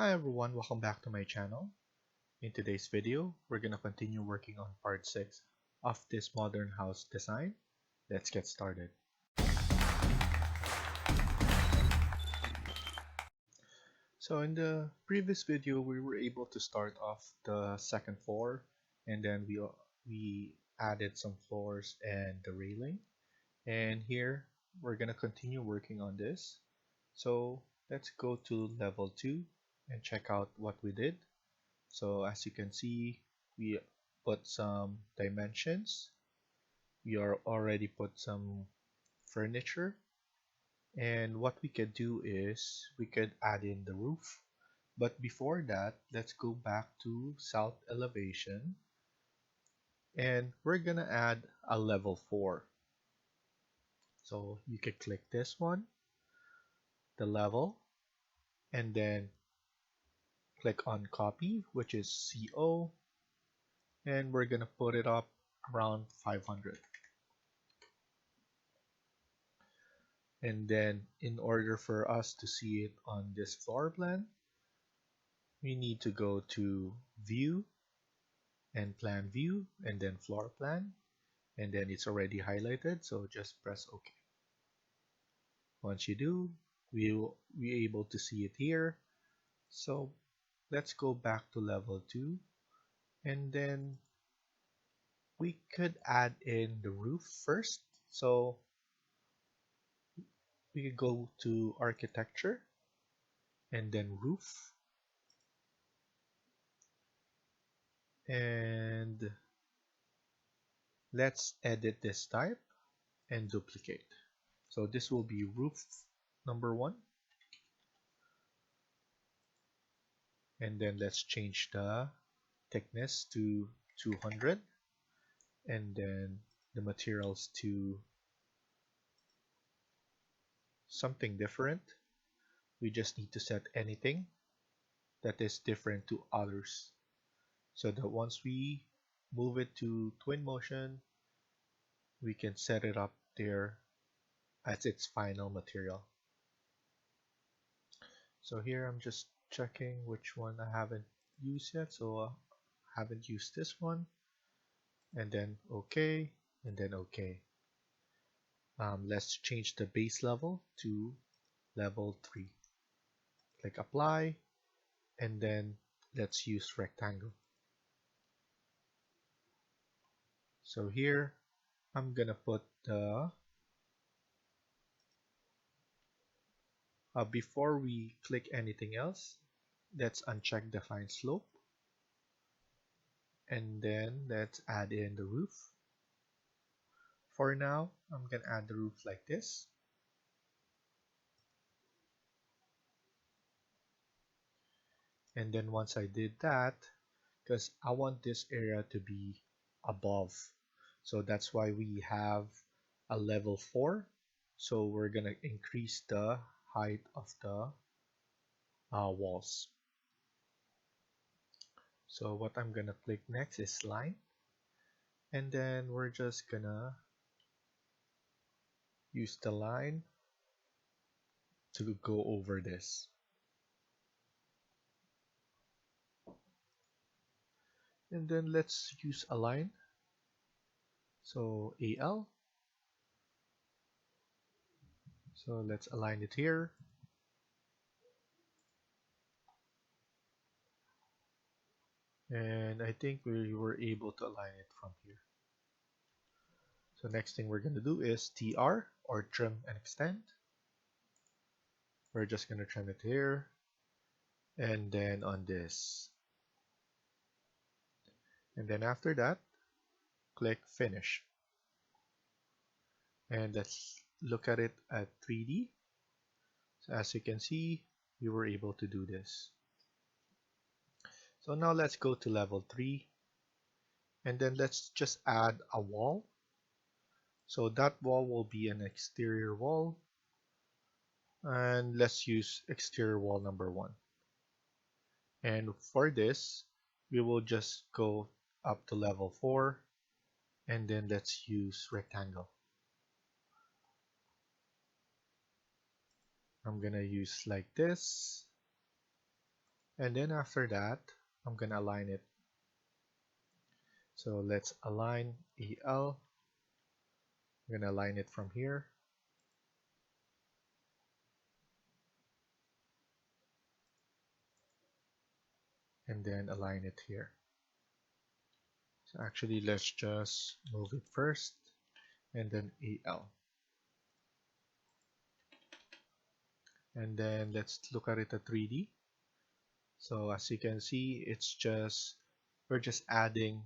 Hi everyone, welcome back to my channel. In today's video, we're gonna continue working on part 6 of this modern house design. Let's get started. So in the previous video, we were able to start off the second floor, and then we added some floors and the railing. And here, we're gonna continue working on this. So let's go to level 2 and check out what we did. So as you can see, we put some dimensions. We are already put some furniture. And what we could do is we could add in the roof. But before that, let's go back to south elevation. And we're gonna add a level 4. So you could click this one, the level, and then click on copy, which is CO, and we're gonna put it up around 500. And then in order for us to see it on this floor plan, we need to go to view and plan view and then floor plan, and then it's already highlighted, so just press OK. Once you do, we'll be able to see it here. So let's go back to level 2, and then we could add in the roof first. So we could go to architecture and then roof, and let's edit this type and duplicate. So this will be roof number 1, and then let's change the thickness to 200, and then the materials to something different. We just need to set anything that is different to others, so that once we move it to Twinmotion, we can set it up there as its final material. So here I'm just checking which one I haven't used yet, so I haven't used this one, and then OK, and then OK. Let's change the base level to level 3. Click apply, and then let's use rectangle. So here I'm gonna put the before we click anything else, let's uncheck define slope, and then let's add in the roof. For now, I'm gonna add the roof like this. And then once I did that, because I want this area to be above, so that's why we have a level 4. So we're gonna increase the height of the walls. So what I'm gonna click next is line, and then we're just gonna use the line to go over this. And then let's use a line. So AL. So let's align it here. And I think we were able to align it from here. So next thing we're going to do is TR, or trim and extend. We're just going to trim it here, and then on this. And then after that, click finish. And let's look at it at 3D. So as you can see, we were able to do this. So now let's go to level 3, and then let's just add a wall. So that wall will be an exterior wall, and let's use exterior wall number 1. And for this, we will just go up to level 4, and then let's use rectangle. I'm gonna use like this, And then after that, I'm gonna align it. So let's align EL. I'm gonna align it from here. And then align it here. So actually, let's just move it first and then EL. And then let's look at it at 3D. So as you can see, we're just adding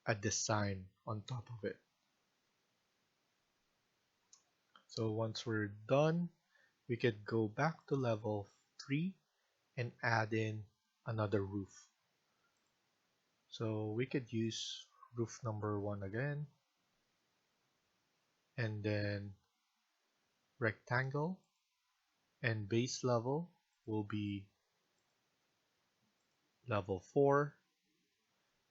a design on top of it. So once we're done, we could go back to level 3 and add in another roof. So we could use roof number 1 again, and then rectangle, and base level will be level 4,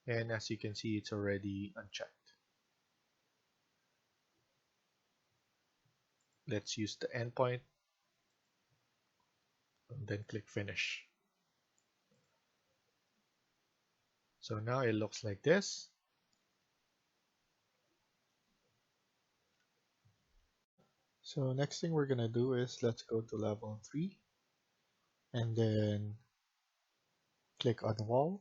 and as you can see, it's already unchecked. Let's use the endpoint and then click finish. So now it looks like this. So next thing we're gonna do is let's go to level 3 and then click on wall,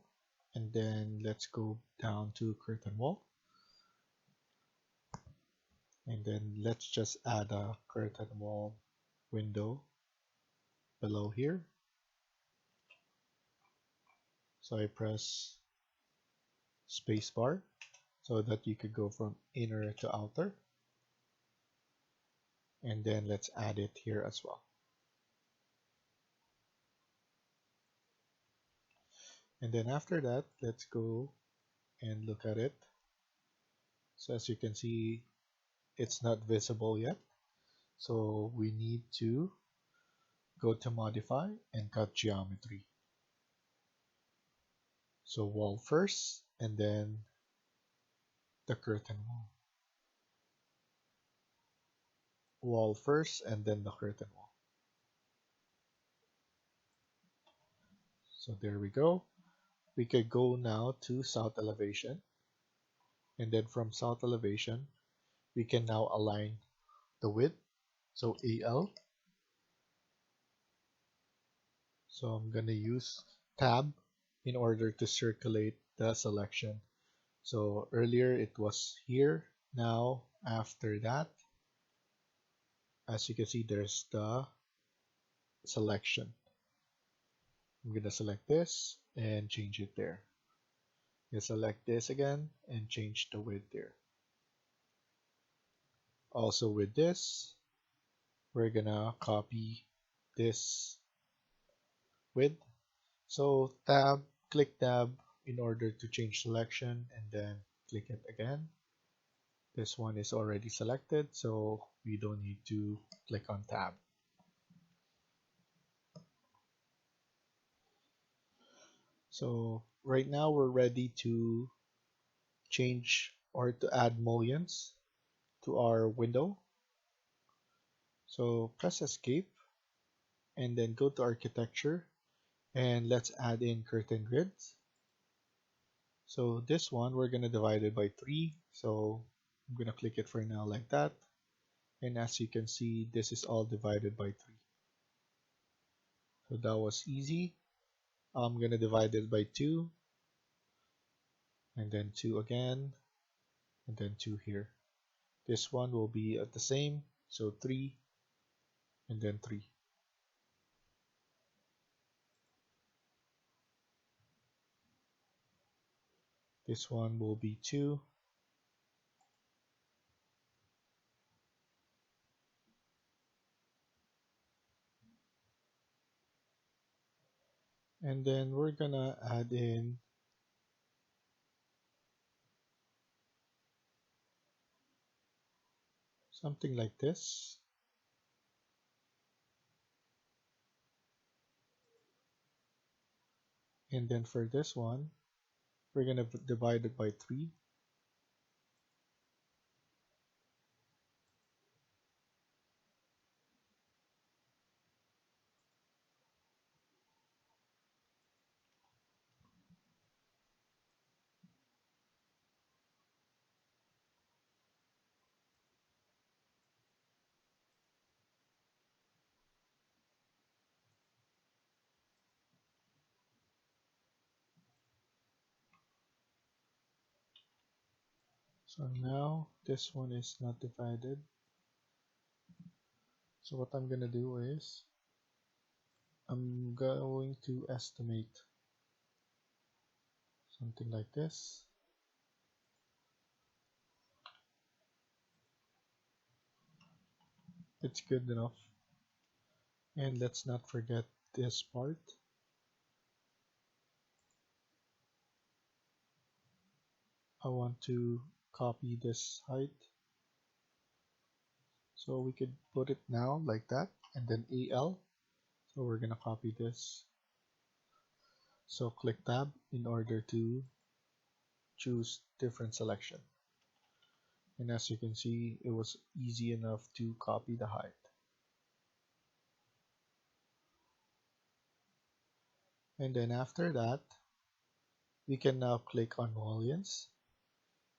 and then let's go down to curtain wall, and then let's just add a curtain wall window below here. So I press spacebar so that you could go from inner to outer, and then let's add it here as well. And then after that, let's go and look at it. So as you can see, it's not visible yet. So we need to go to modify and cut geometry. So wall first, and then the curtain wall. Wall first, and then the curtain wall. So there we go. We could go now to south elevation. And then from south elevation, we can now align the width. So AL. So I'm going to use tab in order to circulate the selection. So earlier it was here. Now after that, as you can see, there's the selection. I'm going to select this and change it there. You select this again and change the width there. Also with this, we're gonna copy this width. So click tab in order to change selection, and then click it again. This one is already selected, so we don't need to click on tab. So right now we're ready to change or to add mullions to our window. So press escape and then go to architecture, and let's add in curtain grids. So this one we're gonna divide it by 3. So I'm gonna click it for now like that. And as you can see, this is all divided by 3. So that was easy. I'm gonna divide it by 2, and then 2 again, and then 2 here. This one will be at the same, so 3, and then 3. This one will be 2. And then we're gonna add in something like this. And then for this one, we're gonna divide it by 3. So now this one is not divided. So what I'm gonna do is I'm going to estimate something like this. It's good enough. And let's not forget this part. I want to copy this height. So we could put it now like that and then AL. So we're gonna copy this. So click tab in order to choose different selection. And as you can see, it was easy enough to copy the height. And then after that, we can now click on mullions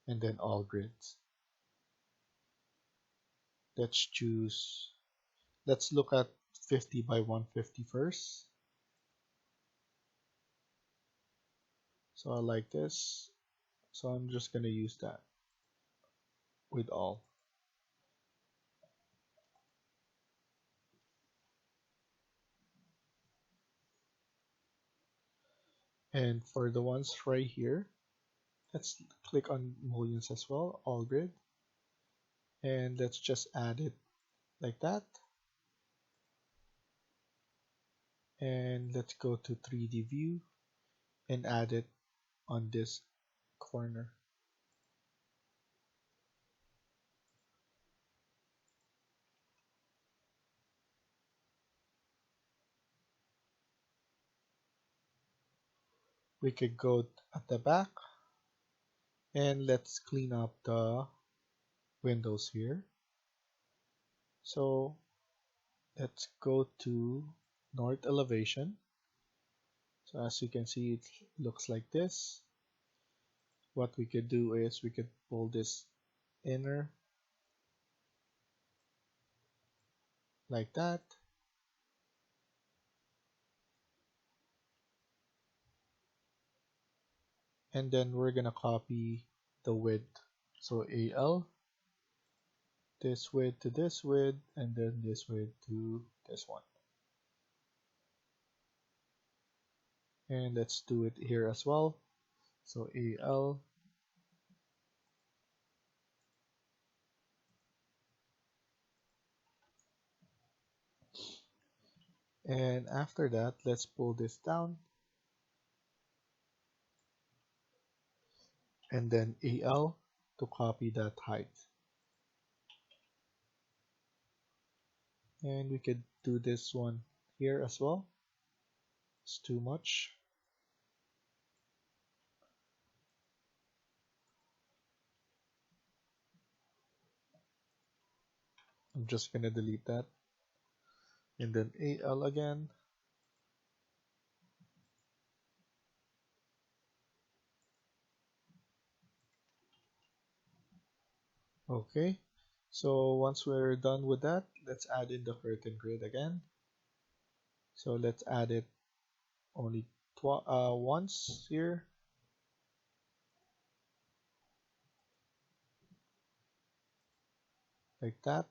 and then all grids. Let's look at 50 by 150 first. So I like this. So I'm just going to use that with all. And for the ones right here, let's click on mullions as well, all grid. And let's just add it like that. And let's go to 3D view and add it on this corner. We could go at the back and let's clean up the windows here. So let's go to north elevation. So as you can see, it looks like this. What we could do is we could pull this inner like that. And then we're gonna copy the width. So AL, this width to this width, and then this width to this one. And let's do it here as well. So AL, and after that, let's pull this down. And then AL to copy that height. And we could do this one here as well. It's too much. I'm just gonna delete that. And then AL again. Okay. So once we're done with that, let's add in the curtain grid again. So let's add it only once here. Like that.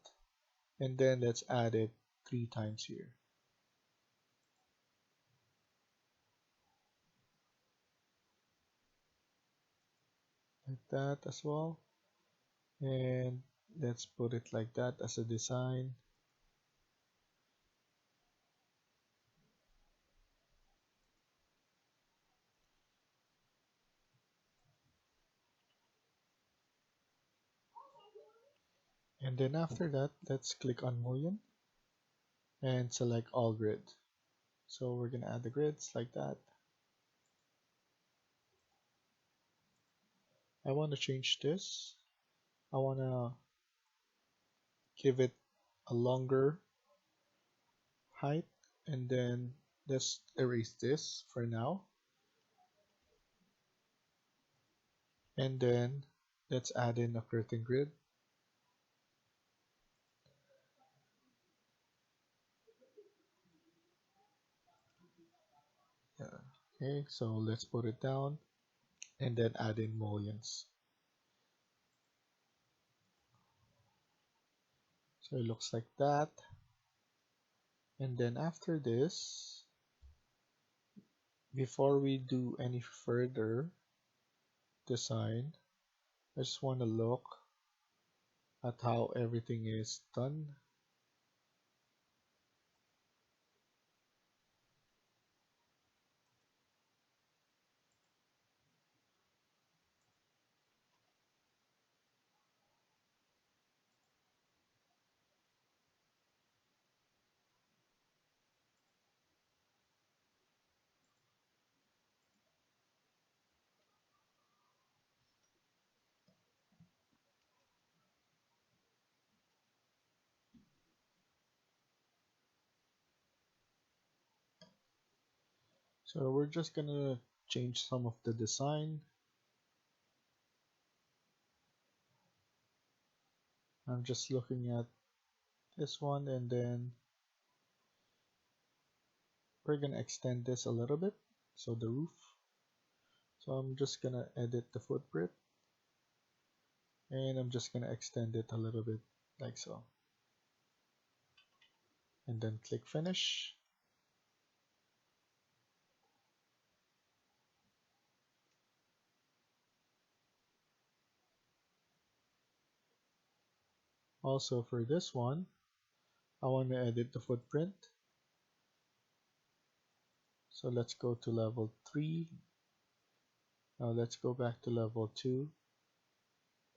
And then let's add it 3 times here. Like that as well. And let's put it like that as a design. And then after that, let's click on mullion and select all grid. So we're gonna add the grids like that. I want to change this. I want to give it a longer height, and then let's erase this for now. And then let's add in a curtain grid. Yeah. Okay, so let's put it down and then add in mullions. So it looks like that. And then after this, before we do any further design, I just want to look at how everything is done. So we're just gonna change some of the design. I'm just looking at this one, and then we're gonna extend this a little bit. So the roof. So I'm just gonna edit the footprint, and I'm just gonna extend it a little bit like so. And then click finish. Also for this one, I want to edit the footprint. So let's go to level 3. Now let's go back to level 2.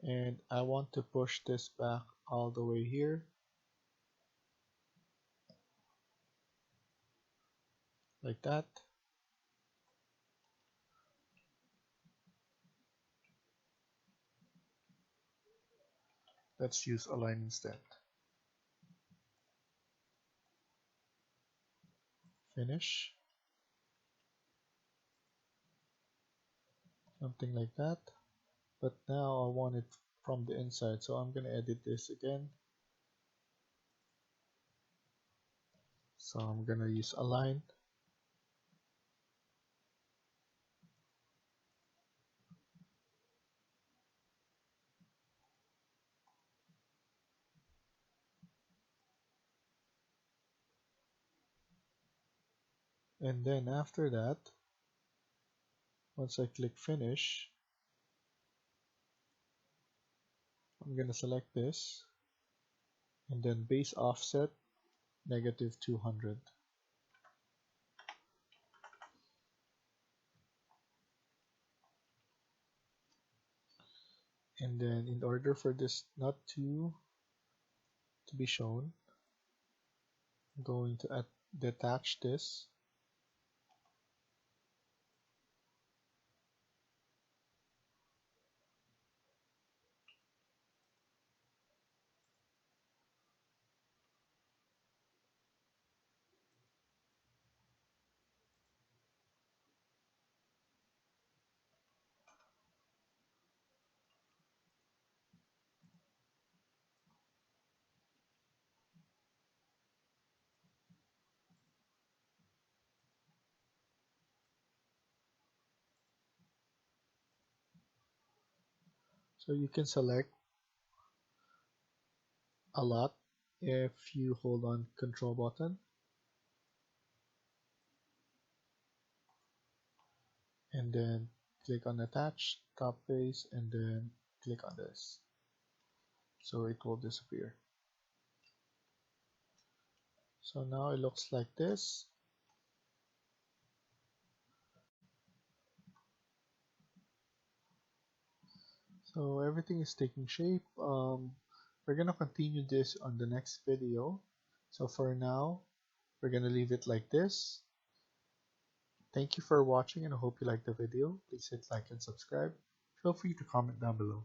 And I want to push this back all the way here. Like that. Let's use align instead. Finish. Something like that. But now I want it from the inside, so I'm going to edit this again. So I'm going to use align. And then after that, once I click finish, I'm going to select this and then base offset -200. And then in order for this not to be shown, I'm going to detach this. So you can select a lot if you hold on control button and then click on attach top face and then click on this, so it will disappear. So now it looks like this. So everything is taking shape. We're gonna continue this on the next video. So for now, we're gonna leave it like this. Thank you for watching and I hope you liked the video. Please hit like and subscribe. Feel free to comment down below.